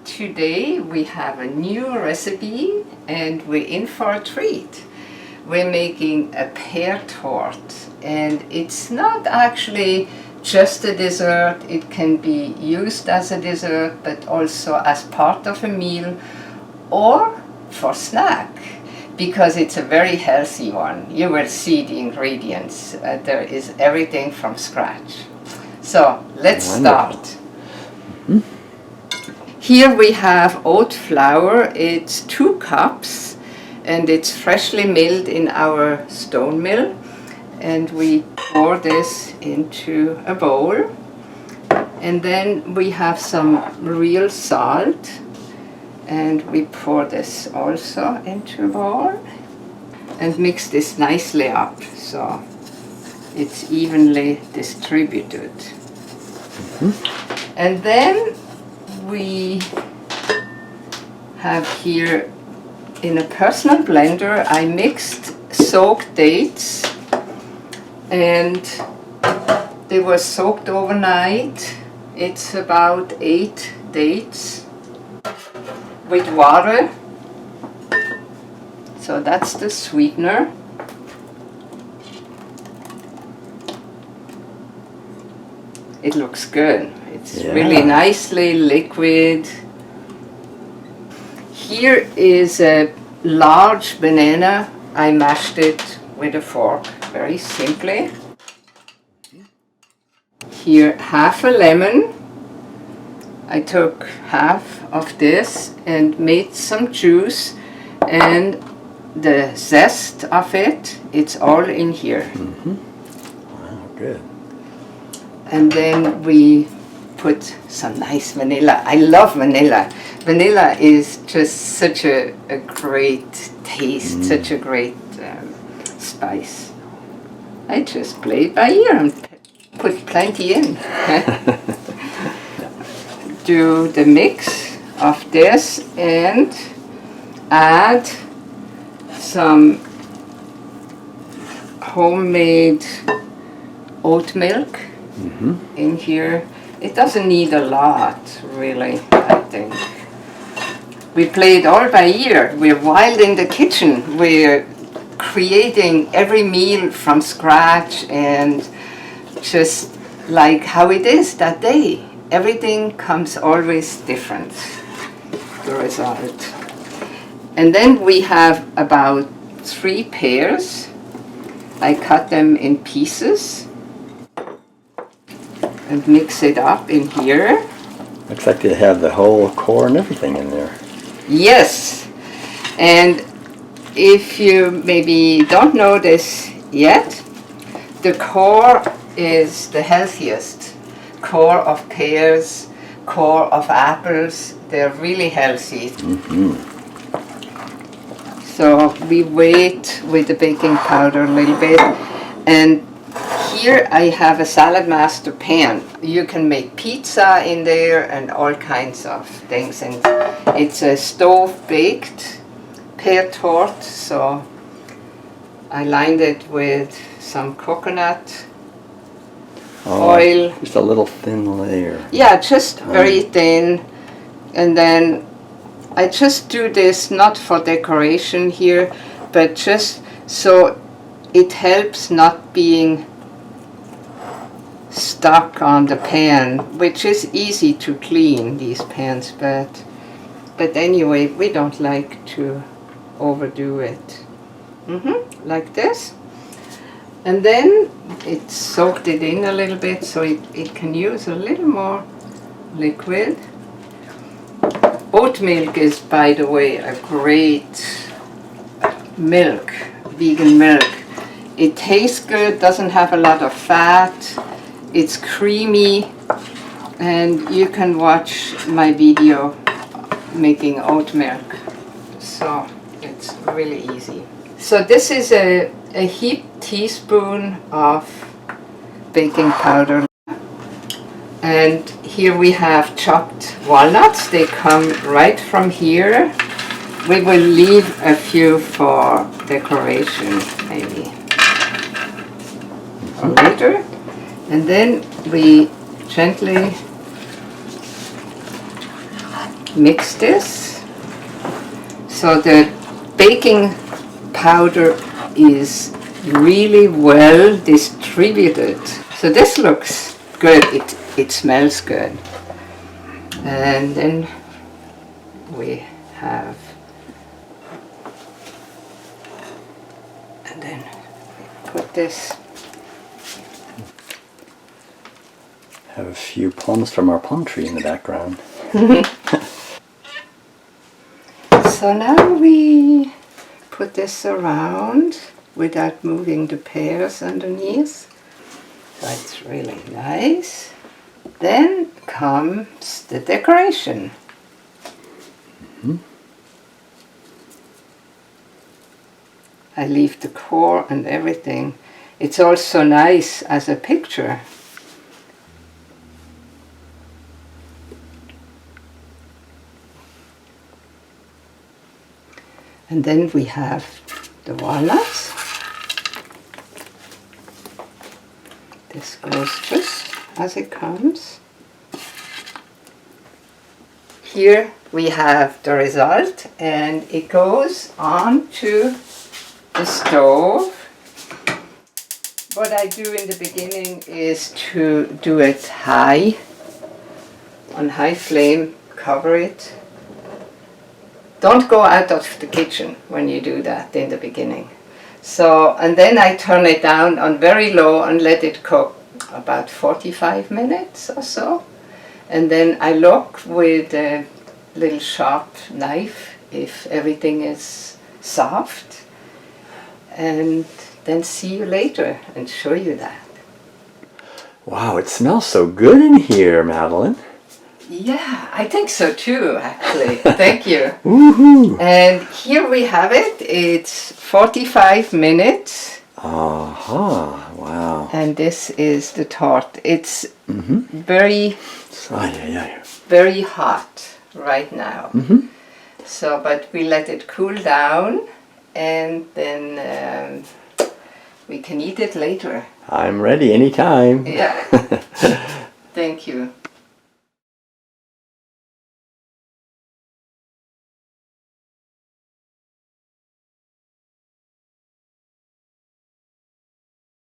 Today we have a new recipe and we're in for a treat. We're making a pear torte, and it's not actually just a dessert. It can be used as a dessert but also as part of a meal or for snack, because it's a very healthy one. You will see the ingredients. There is everything from scratch. So let's start. Here we have oat flour. It's 2 cups and it's freshly milled in our stone mill, and we pour this into a bowl, and then we have some real salt and we pour this also into a bowl and mix this nicely up so it's evenly distributed. And then we have here in a personal blender, I mixed soaked dates, and they were soaked overnight. It's about 8 dates with water. So that's the sweetener. It looks good. It's really nicely liquid. Here is a large banana. I mashed it with a fork very simply. Here, half a lemon. I took half of this and made some juice, and the zest of it, it's all in here. Wow, good. And then we put some nice vanilla. I love vanilla. Vanilla is just such a great taste, such a great spice. I just play it by ear and put plenty in. Do the mix of this and add some homemade oat milk in here. It doesn't need a lot, really, I think. We play it all by ear. We're wild in the kitchen. We're creating every meal from scratch, and just like how it is that day. Everything comes always different, the result. And then we have about 3 pears. I cut them in pieces and mix it up in here. Looks like they have the whole core and everything in there. Yes, and if you maybe don't know this yet, the core is the healthiest. Core of pears, core of apples, they're really healthy. So we wait with the baking powder a little bit, and here I have a salad master pan. You can make pizza in there and all kinds of things, and it's a stove baked pear torte, so I lined it with some coconut oil. Just a little thin layer. Yeah, just very thin. And then I just do this not for decoration here, but just so it helps not being stuck on the pan, which is easy to clean, these pans, but anyway, we don't like to overdo it. Like this. And then it soaked it in a little bit, so it can use a little more liquid. Oat milk is, by the way, a great milk, vegan milk. It tastes good, doesn't have a lot of fat, it's creamy, and you can watch my video making oat milk. So it's really easy. So this is a heaped teaspoon of baking powder, and here we have chopped walnuts. They come right from here. We will leave a few for decoration, maybe, or later. And then we gently mix this so the baking powder is really well distributed. So this looks good. It smells good. And then we have, and then we put this. Have a few plums from our plum tree in the background. So now we put this around without moving the pears underneath. So it's really nice. Then comes the decoration. I leave the core and everything. It's also nice as a picture. And then we have the walnuts. This goes just as it comes. Here we have the result, and it goes onto the stove. What I do in the beginning is to do it high, on high flame, cover it. Don't go out of the kitchen when you do that in the beginning. So, and then I turn it down on very low and let it cook about 45 minutes or so. And then I look with a little sharp knife if everything is soft. And then see you later and show you that. Wow, it smells so good in here, Madeleine. Yeah, I think so too, actually. Thank you. Woohoo! And here we have it. It's 45 minutes. Aha, wow. And this is the tart. It's very, very hot right now. So, but we let it cool down, and then we can eat it later. I'm ready anytime. Yeah. Thank you.